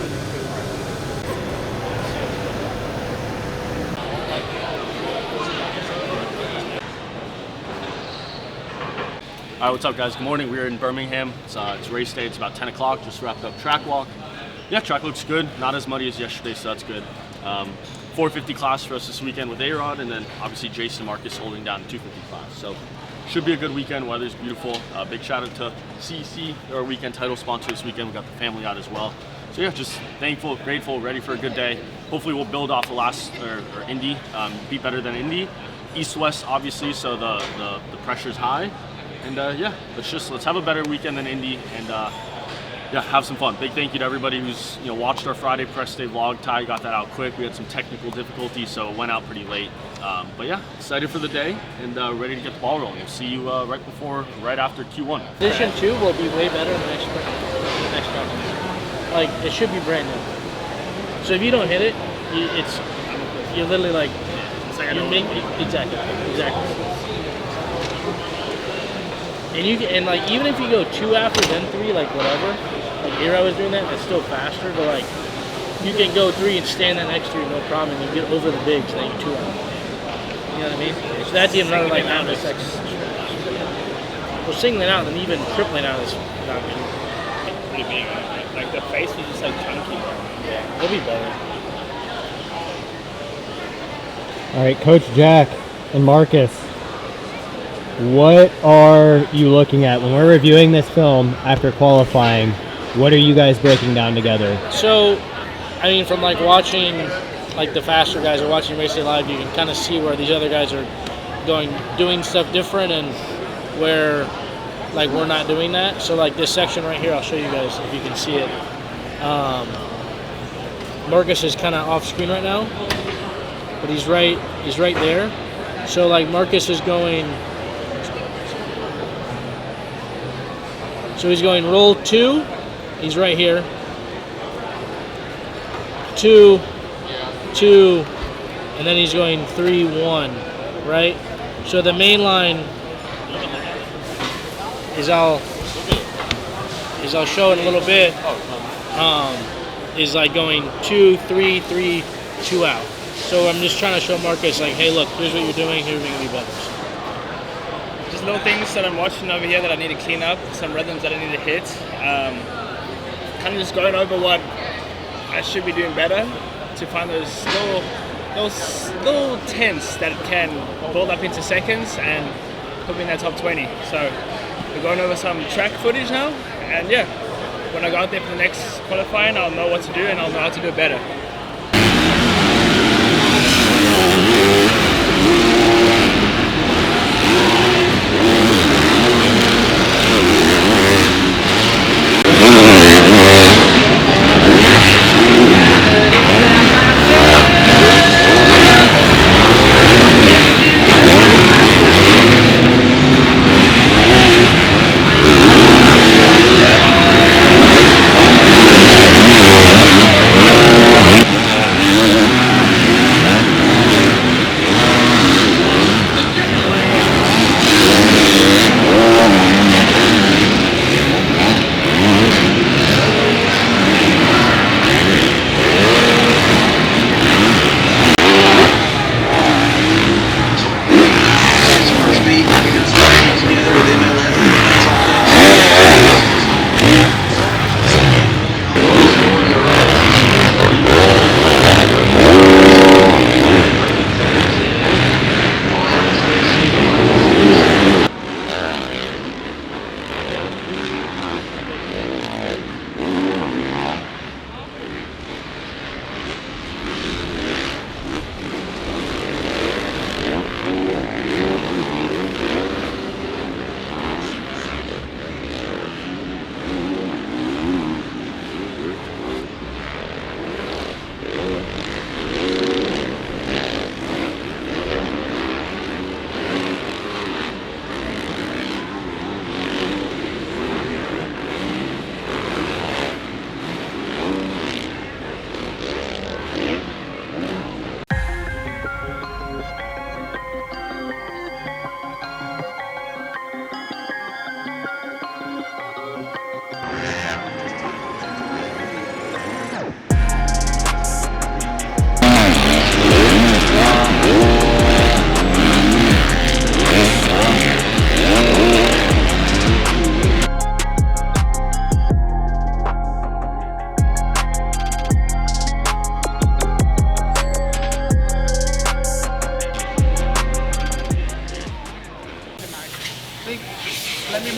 All right, what's up, guys? Good morning. We're in Birmingham. It's race day. It's about 10 o'clock. Just wrapped up track walk. Yeah, track looks good. Not as muddy as yesterday, so that's good. 450 class for us this weekend with A-Rod, and then obviously Jace and Marcus holding down the 250 class. So should be a good weekend. Weather's beautiful. Big shout out to CEC, our weekend title sponsor this weekend. We got the family out as well. So yeah, just thankful, grateful, ready for a good day. Hopefully we'll build off the last or Indy, be better than Indy. East-West, obviously, so the pressure's high. And yeah, let's have a better weekend than Indy, and yeah, have some fun. Big thank you to everybody who's watched our Friday press day vlog. Ty got that out quick. We had some technical difficulties, so it went out pretty late. But yeah, excited for the day and ready to get the ball rolling. We'll see you right after Q1. Position 2 will be way better in the next round. Like, it should be brand new. So if you don't hit it, you're literally like, exactly. And like, even if you go 2 after, then 3, like whatever, like Era was doing that, it's still faster, but like, you can go 3 and stand that next to you, no problem, and you get over the bigs, and then you 2 out. You know what I mean? So that's even another, like, out is like, well, singling out and even tripling out is not good. What do you mean? Like, the face was just like chunky. Yeah, it'll be better. All right, Coach Jack and Marcus, what are you looking at when we're reviewing this film after qualifying? What are you guys breaking down together? So, I mean, from like watching like the faster guys or watching Race Day Live, you can kind of see where these other guys are doing stuff different, and where like we're not doing that. So like this section right here, I'll show you guys if you can see it. Marcus is kind of off screen right now, but he's right there. So like Marcus is going. So he's going roll 2, he's right here, 2, 2, and then he's going 3, 1, right? So the main line is I'll show it a little bit, is like going 2, 3, 3, 2 out. So I'm just trying to show Marcus like, hey, look, here's what you're doing, here's what you can be better. Just little things that I'm watching over here that I need to clean up, some rhythms that I need to hit. Kind of just going over what I should be doing better to find those little tenths that can build up into seconds and put me in that top 20. So we're going over some track footage now, and yeah, when I go out there for the next qualifying, I'll know what to do and I'll know how to do it better.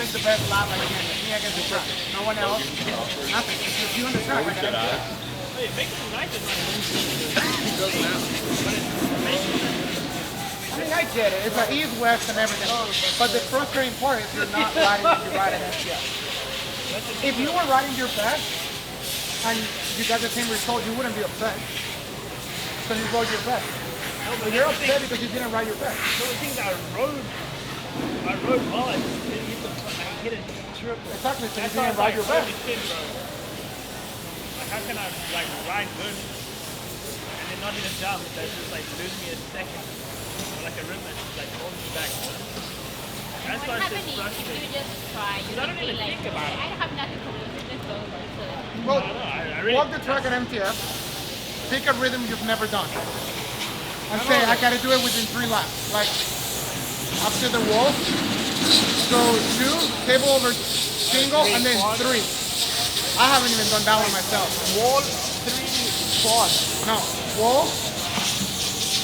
make the best lap I can. Me against the track. No one else. Nothing. It's just you on the track. I gotta do it. I mean, I get it. It's like east, west, and everything. But the frustrating part is you're not riding when you ride an MTF. If you were riding your best and you got the same result, you wouldn't be upset. Because you rode your best. But you're upset because you didn't ride your best. So the thing that I rode well, I hit a trip. Exactly, so you That's why I didn't was ride your best. holy shit, bro. Like, how can I like ride good and then not hit a jump that's just like lose me a second? Or like a rim that's just like holding me back. That's What why it's happens just if you frustrating. just try? You I don't don't feel even like, think about it. I have nothing to lose. Let's go. Well, I really, walk the track at MTF, pick a rhythm you've never done, and say, I gotta do it within 3 laps. Like, up to the wall, go 2, table over single, and then 3. I haven't even done that one myself. wall 3 quad. No, wall,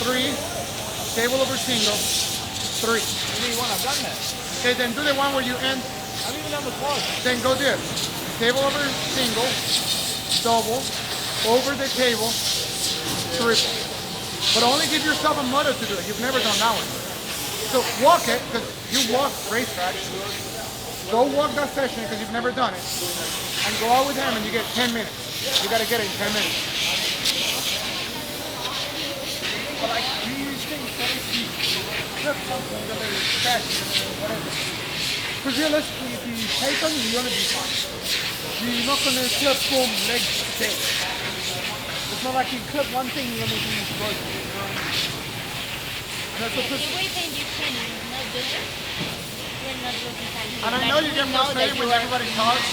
3, table over single, 3. Only one I've done that. Okay, then do the one where you end, I've even done the quad. then go this. Table over single, double, over the table, triple. But only give yourself a motor to do it. You've never done that one. So walk it, because you walk racetrack. Go walk that session because you've never done it. And go out with him and you get 10 minutes. You got to get it in 10 minutes. But like, do you think that if you flip something that is fresh, whatever? Because realistically, if you take something, you're going to be fine. You're not going to clip boom, leg stay. It's not like you clip one thing, you're going to be broken. You know what I mean? And that's what The way that you can not do it, you're not losing time. And I know you get frustrated when everybody talks,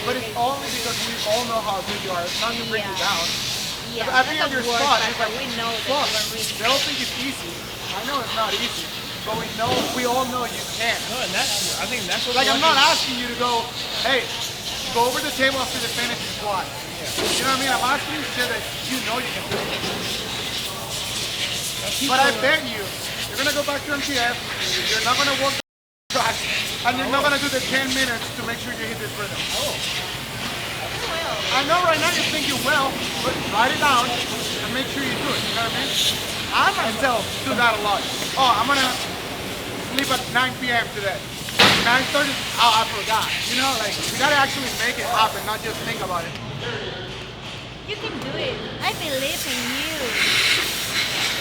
but it's only because we all know how good you are. It's not to bring you down. Yeah, I've been on your spot. It's like, we know that fuck, you are really they all think it's easy. I know it's not easy, but we all know you can. No, and I think that's what. Like, I'm not asking you to go, hey, go over the table after the finish and squat. You know what I mean? I'm asking you shit that you know you can do. But I bet you're gonna go back to MTF, you're not gonna walk the track, and you're not gonna do the 10 minutes to make sure you hit this rhythm. I know right now you think you will, but write it down and make sure you do it. You know what I mean? I myself do that a lot. Oh, I'm gonna sleep at 9 p.m. today. 9:30, oh, I forgot. You know, like, you gotta actually make it happen, not just think about it. You can do it. I believe in you.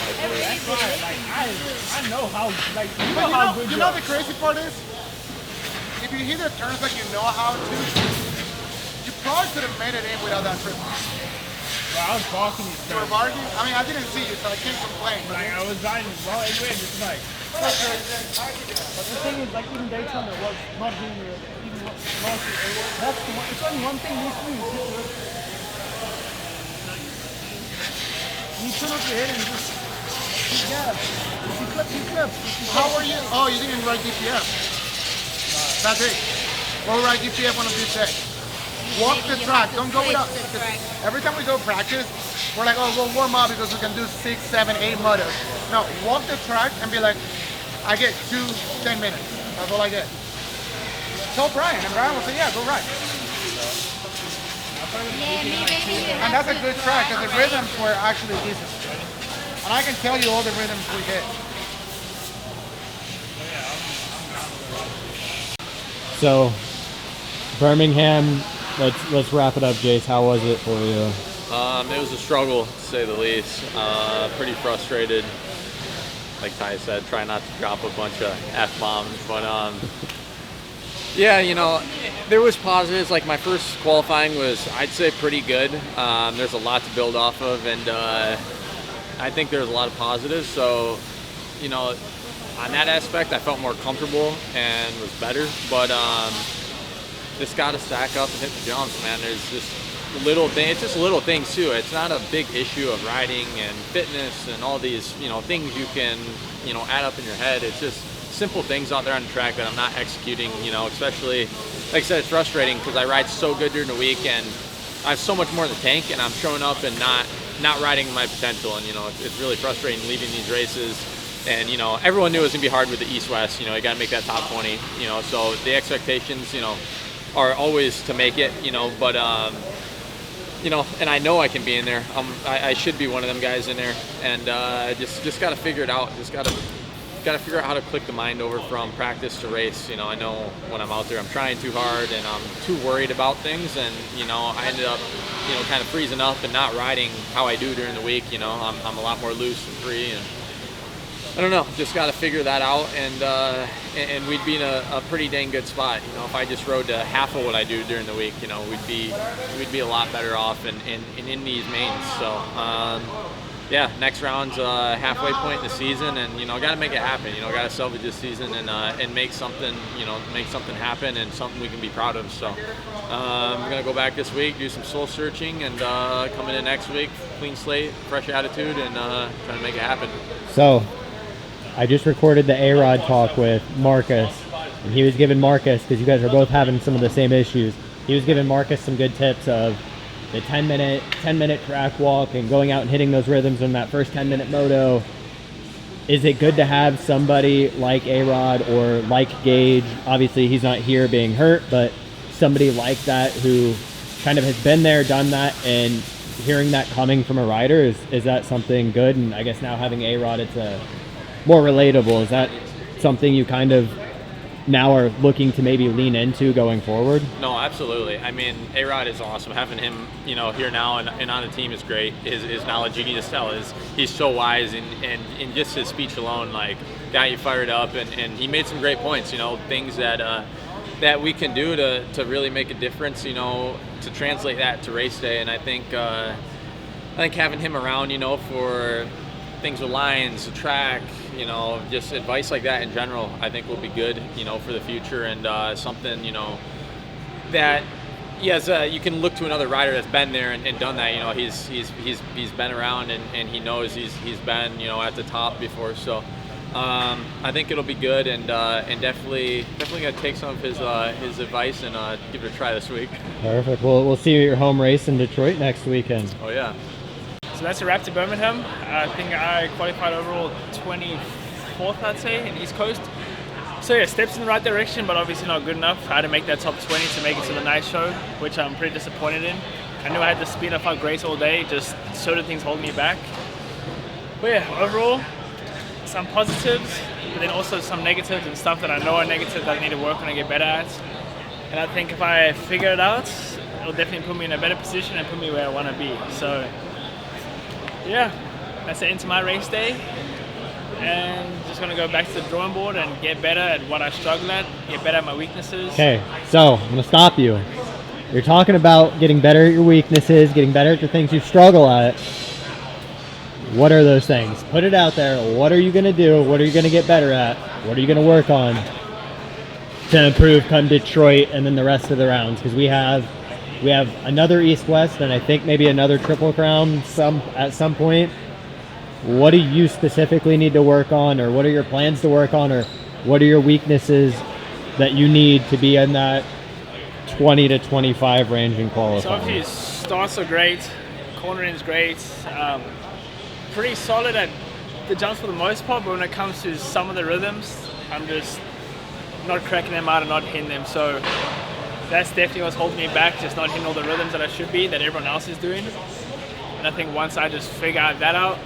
I really That's why, believe like, in you. I know how, like, you But know how good you you know are. the crazy part is, if you hit the turns like you know how to, you probably could have made it in without that trip. Bro, I was balking you. You were barking? I mean, I didn't see you, so I can't complain. Like, I was riding well anyway, just like. But the thing is, like, even Daytona was not doing it, even last year. That's the one, it's only one thing needs to do. You turn up your head and just, yeah, if you clip, you clip. How were you? Oh, you didn't ride DPF. That day. Go ride DPF one of these days. Walk the track. Don't go without. Every time we go practice, we're like, oh, we'll warm up because we can do 6, 7, 8 motors. No, walk the track and be like, I get 2 10 minutes. That's all I get. Tell Brian, and Brian will say, yeah, go ride. Yeah, maybe you And have that's a to good track try because the already. rhythms were actually decent. And I can tell you all the rhythms we hit. So, Birmingham, let's wrap it up, Jace. How was it for you? It was a struggle, to say the least. Pretty frustrated. Like Ty said, try not to drop a bunch of F-bombs. But, yeah, you know, there was positives. Like, my first qualifying was, I'd say, pretty good. There's a lot to build off of, and I think there's a lot of positives. So, you know, on that aspect, I felt more comfortable and was better. But just got to stack up and hit the jumps, man. There's just little things. It's just little things too. It's not a big issue of riding and fitness and all these, you know, things you can, you know, add up in your head. It's just simple things out there on the track that I'm not executing. You know, especially, like I said, it's frustrating because I ride so good during the week and I have so much more in the tank, and I'm showing up and not riding my potential. And you know, it's really frustrating leaving these races And, you know, everyone knew it was going to be hard with the East-West. You know, you got to make that top 20, you know. So the expectations, you know, are always to make it, you know. But, you know, and I know I can be in there. I should be one of them guys in there. And just got to figure it out. Just got to figure out how to click the mind over from practice to race. You know, I know when I'm out there, I'm trying too hard and I'm too worried about things. And, you know, I ended up, you know, kind of freezing up and not riding how I do during the week. You know, I'm a lot more loose and free, and I don't know, just got to figure that out, and we'd be in a pretty dang good spot. You know, if I just rode to half of what I do during the week, you know, we'd be a lot better off in these mains. So yeah, next round's halfway point in the season, and, you know, got to make it happen. You know, got to salvage this season and make something, you know, make something happen and something we can be proud of. So I'm gonna go back this week, do some soul searching, and come into next week, clean slate, fresh attitude, and try to make it happen. So I just recorded the A-Rod talk with Marcus, and he was giving Marcus, because you guys are both having some of the same issues, he was giving Marcus some good tips of the 10-minute track walk and going out and hitting those rhythms in that first 10-minute moto. Is it good to have somebody like A-Rod or like Gage? Obviously he's not here being hurt, but somebody like that who kind of has been there, done that, and hearing that coming from a rider, is that something good? And I guess now having A-Rod, it's a more relatable. Is that something you kind of now are looking to maybe lean into going forward? No, absolutely. I mean, A-Rod is awesome. Having him, you know, here now and on the team is great. His knowledge, you can just tell, he's so wise, and in just his speech alone, like, got you fired up, and he made some great points, you know, things that we can do to really make a difference, you know, to translate that to race day. And I think having him around, you know, for things with lines, the track, you know, just advice like that in general, I think will be good, you know, for the future, and something, you know, that yes, you can look to another rider that's been there and done that. You know, he's been around, and he knows he's been, you know, at the top before. So I think it'll be good, and definitely gonna take some of his advice and give it a try this week. Perfect. Well, we'll see you at your home race in Detroit next weekend. Oh yeah. So that's a wrap to Birmingham. I think I qualified overall 24th, I'd say, in East Coast. So yeah, steps in the right direction, but obviously not good enough. I had to make that top 20 to make it to the night show, which I'm pretty disappointed in. I knew I had the speed of our grace all day, just certain things holding me back. But yeah, overall, some positives, but then also some negatives and stuff that I know are negative that I need to work on and get better at. And I think if I figure it out, it'll definitely put me in a better position and put me where I want to be. So yeah, that's the end to my race day, and just gonna go back to the drawing board and get better at what I struggle at, get better at my weaknesses. Okay, so I'm gonna stop you. You're talking about getting better at your weaknesses, getting better at the things you struggle at. What are those things? Put it out there. What are you gonna do? What are you gonna get better at? What are you gonna work on to improve come Detroit and then the rest of the rounds? Because we have another East-West, and I think maybe another Triple Crown at some point. What do you specifically need to work on, or what are your plans to work on, or what are your weaknesses that you need to be in that 20 to 25 range in qualifying? So obviously starts are great, cornering is great, pretty solid at the jumps for the most part, but when it comes to some of the rhythms, I'm just not cracking them out and not hitting them. So that's definitely what's holding me back, just not hitting all the rhythms that I should be, that everyone else is doing. And I think once I just figure that out,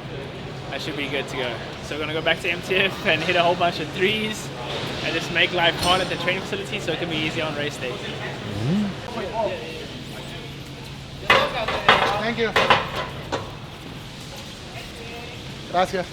I should be good to go. So we're gonna go back to MTF and hit a whole bunch of threes and just make life hard at the training facility so it can be easy on race day. Thank you. Gracias.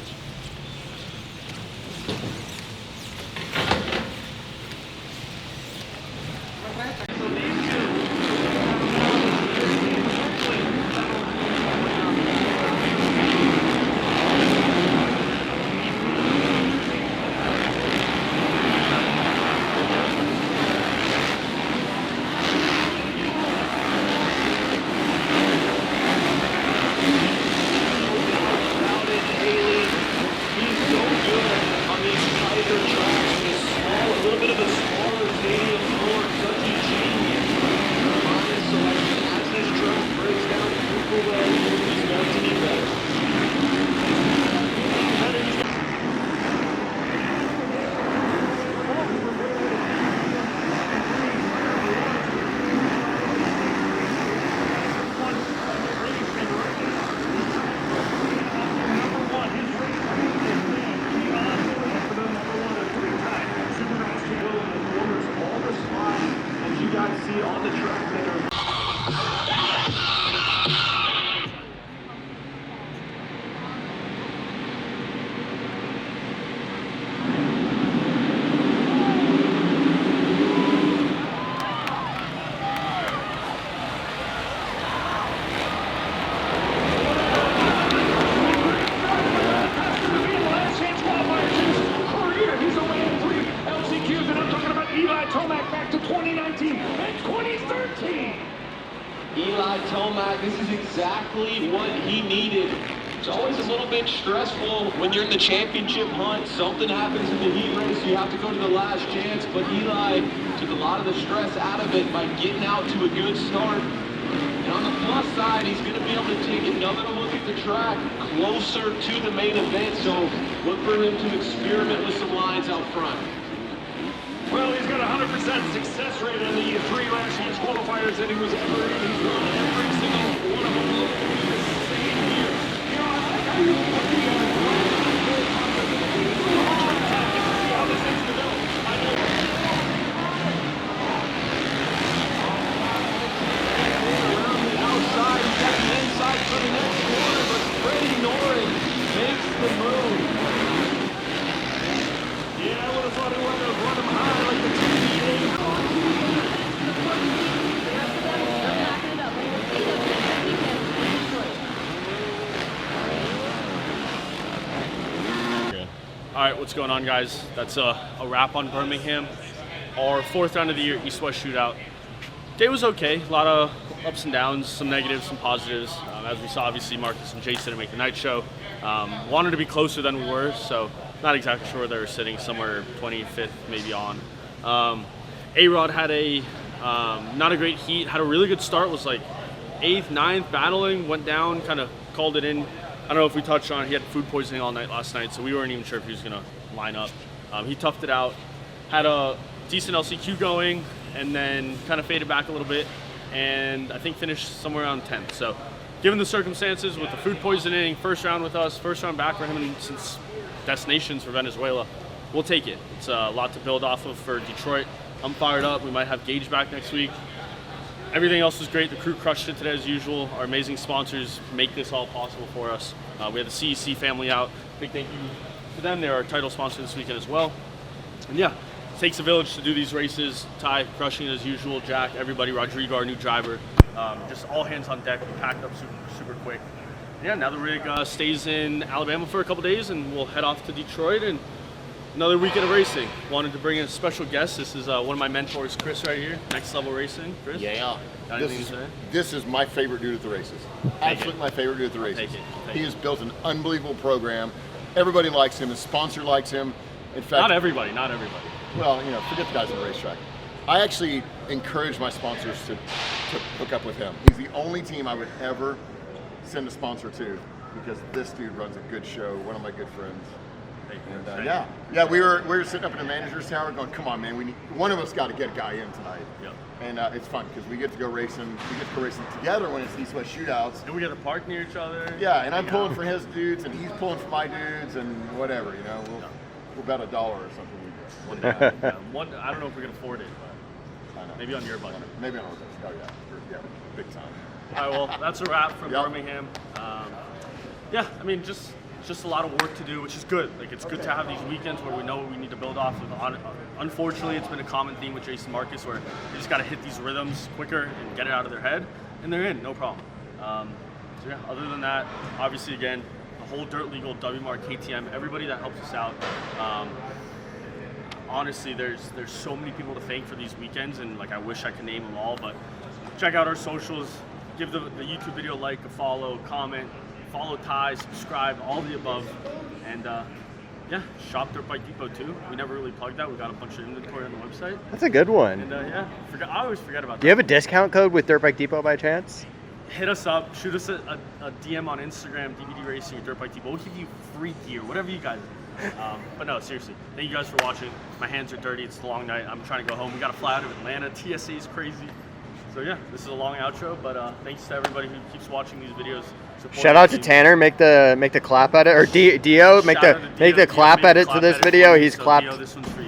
exactly what he needed. It's always a little bit stressful when you're in the championship hunt. Something happens in the heat race, you have to go to the last chance, but Eli took a lot of the stress out of it by getting out to a good start. And on the plus side, he's going to be able to take another look at the track closer to the main event, so look for him to experiment with some lines out front. Well, he's got a 100% success rate in the 3 last chance qualifiers that he was ever in. He's won every single one of them. Same here. You know, I like how you're looking at see how this thing's developed. I know. Around the outside, he's got the inside for the next corner, but Freddie Norris makes the move. Yeah, I would have thought he would have run him high like the TBA. All right, what's going on, guys? That's a wrap on Birmingham. Our 4th round of the year, East-West Shootout. Day was okay. A lot of ups and downs, some negatives, some positives. As we saw, obviously, Marcus and Jace didn't make the night show. Wanted to be closer than we were, so not exactly sure where they were sitting, somewhere 25th, maybe on. A-Rod had a not a great heat, had a really good start, was like 8th, 9th, battling, went down, kind of called it in. I don't know if we touched on it. He had food poisoning all night last night, so we weren't even sure if he was going to line up. He toughed it out, had a decent LCQ going, and then kind of faded back a little bit, and I think finished somewhere around 10th. So given the circumstances with the food poisoning, first round with us, first round back for him since destinations for Venezuela, we'll take it. It's a lot to build off of for Detroit. I'm fired up. We might have Gage back next week. Everything else was great. The crew crushed it today as usual. Our amazing sponsors make this all possible for us. We had the CEC family out. Big thank you to them. They're our title sponsor this weekend as well. And yeah, it takes a village to do these races. Ty crushing it as usual. Jack, everybody, Rodrigo, our new driver. Just all hands on deck. We packed up super quick. Yeah, now the rig stays in Alabama for a couple days, and we'll head off to Detroit and another weekend of racing. Wanted to bring in a special guest. This is one of my mentors, Chris, right here. Next Level Racing. Chris? Yeah. Got anything to say? This is my favorite dude at the races. Absolutely my favorite dude at the races. He has built an unbelievable program. Everybody likes him. His sponsor likes him. In fact, not everybody. Well, you know, forget the guys on the racetrack. I actually encourage my sponsors to hook up with him. He's the only team I would ever send a sponsor to, because this dude runs a good show. One of my good friends. And, yeah, we were sitting up in the manager's tower going, come on, man, one of us got to get a guy in tonight. Yep. And it's fun because we get to go racing. We get to go racing together when it's East-West Shootouts. And we get to park near each other. Yeah, and I'm pulling for his dudes, and he's pulling for my dudes, and whatever, you know. We'll bet $1 or something. One day. I don't know if we can afford it, but maybe on your budget. Maybe on our budget. Oh yeah, big time. All right, well, that's a wrap from Birmingham. Yeah, I mean, just a lot of work to do, which is good. Like, it's good to have these weekends where we know what we need to build off of. Unfortunately, it's been a common theme with Jace and Marcus where they just got to hit these rhythms quicker and get it out of their head, and they're in, no problem. So yeah, other than that, obviously, again, the whole Dirt Legal, WMAR, KTM, everybody that helps us out. Honestly, there's so many people to thank for these weekends, and like I wish I could name them all, but check out our socials, give the YouTube video a like, a follow, comment, follow Ty, subscribe, all the above, and yeah, shop Dirt Bike Depot too. We never really plugged that. We got a bunch of inventory on the website. That's a good one. And yeah, I always forget about that. Do you have a discount code with Dirt Bike Depot by chance? Hit us up, shoot us a DM on Instagram, DBDRacing or Dirt Bike Depot. We'll give you free gear, whatever you guys do. But no, seriously, thank you guys for watching. My hands are dirty. It's a long night. I'm trying to go home. We got to fly out of Atlanta. TSA is crazy. So yeah, this is a long outro, but thanks to everybody who keeps watching these videos. Shout out to Tanner, make the clap edit, or Dio, make the clap edit to this video. He's clapped. Dio, this one's for you.